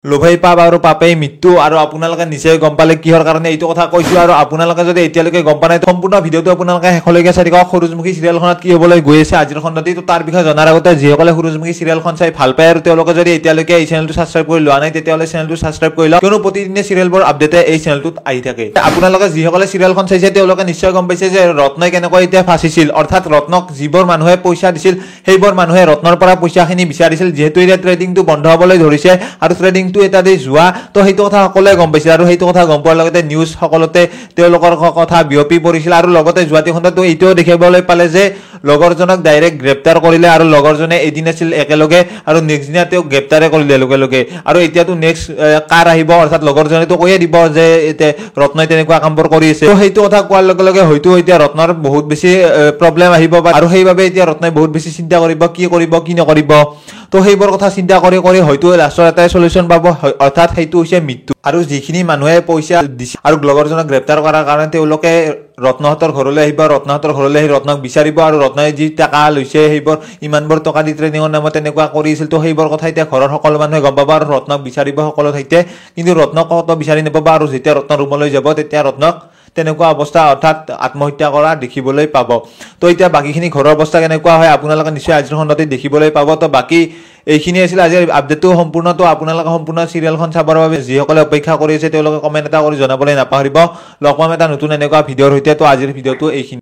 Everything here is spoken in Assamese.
লোভেই পাপ আৰু পাপেই মৃত্যু আৰু আপোনালোকে নিশ্চয় গম পালে কিহৰ কাৰণে এইটো কথা কৈছো আৰু আপোনালোকে যদি এতিয়ালৈকে গম পোৱা নাই সম্পূৰ্ণ ভিডিঅ'টো আপোনালোকে শেষলৈকে চাই থাকক সূৰুযমুখী চিৰিয়েলখনত কি হ'বলৈ গৈ আছে আজিৰ খণ্ডত তো তাৰ বিষয়ে জনাৰ আগতে যিসকলে সূৰুযমুখী চিৰিয়েলখন চাই ভাল পায় আৰু তেওঁলোকে যদি এতিয়ালৈকে এই চেনেলটো সাবস্ক্ৰাইব কৰি লোৱা নাই তেতিয়াহ'লে চেনেলটো সাবস্ক্ৰাইব কৰি লওক কিয়নো প্ৰতিদিনে চিৰিয়েলবোৰ আপডেটে এই চেনেলটোত আহি থাকে আপোনালোকে যিসকলে চিৰিয়েলখন চাইছে তেওঁলোকে নিশ্চয় গম পাইছে যে ৰত্নই কেনেকৈ এতিয়া ফাঁচিছিল অৰ্থাৎ ৰত্নক যিবোৰ মানুহে পইচা দিছিল সেইবোৰ মানুহে ৰত্নৰ পৰা পইচাখিনি বিচাৰিছিল যেহেতু এতিয়া ট্ৰেডিংটো বন্ধ হ'বলৈ ধৰিছে আৰু ট্ৰেডিংটো এটা দি যোৱা তো সেইটো কথা সকলোৱে গম পাইছে আৰু সেইটো কথা গম পোৱাৰ লগতে নিউজ সকলোতে তেওঁলোকৰ কথা বিয়পি পৰিছিল আৰু লগতে যোৱাটি খণ্ডটো এইটোও দেখিবলৈ পালে যে লগৰজনক ডাইৰেক্ট গ্ৰেপ্তাৰ কৰিলে আৰু লগৰজনে এদিন আছিল একেলগে আৰু নেক্সট দিনা তেওঁক গ্ৰেপ্তাৰে কৰিলে লগে আৰু এতিয়াতো নেক্সট কাৰ আহিব অৰ্থাৎ লগৰজনেতো কৈয়ে দিব যে ৰত্নই তেনেকুৱা কামবোৰ কৰি আছে তো সেইটো কথা কোৱাৰ লগে হয়তো এতিয়া ৰত্নৰ বহুত বেছি প্ৰব্লেম আহিব আৰু সেইবাবে এতিয়া ৰত্নই বহুত বেছি চিন্তা কৰিব কি নকৰিব তো সেইবোৰ কথা চিন্তা কৰি হয়তো লাষ্টৰ এটাই সলিউশন পাব অৰ্থাৎ সেইটো হৈছে মৃত্যু আৰু যিখিনি মানুহে পইচা দিছে আৰু লগৰজনক গ্ৰেপ্তাৰ কৰাৰ কাৰণে তেওঁলোকে ৰত্নহতৰ ঘৰলৈ আহিব ৰত্নহতৰ ঘৰলৈ আহি ৰত্নক বিচাৰিব আৰু ৰত্নই যি টকা লৈছে সেইবোৰ ইমানবোৰ টকা দি ট্ৰেনিঙৰ নামত তেনেকুৱা কৰিছিল তো সেইবোৰ কথা এতিয়া ঘৰৰ সকলো মানুহে গম পাব আৰু ৰত্নক বিচাৰিব সকলো ঠাইতে কিন্তু ৰত্নক কত বিচাৰি নাপাব আৰু যেতিয়া ৰত্ন ৰুমলৈ যাব তেতিয়া ৰত্নক তেনেকুৱা অৱস্থা অৰ্থাৎ আত্মহত্যা কৰা দেখিবলৈ পাব তো এতিয়া বাকিখিনি ঘৰৰ অৱস্থা কেনেকুৱা হয় আপোনালোকে নিশ্চয় আজিৰ খণ্ডতে দেখিবলৈ পাব তো বাকি এইখিনি আছিল আজিৰ আপডেটটো সম্পূৰ্ণ তো আপোনালোকে সম্পূৰ্ণ চিৰিয়েলখন চাবৰ বাবে যিসকলে অপেক্ষা কৰি আছে তেওঁলোকে কমেন্ট এটা কৰি জনাবলৈ নাপাহৰিব লগ পাম এটা নতুন এনেকুৱা ভিডিঅ'ৰ সৈতে তো আজিৰ ভিডিঅ'টো এইখিনি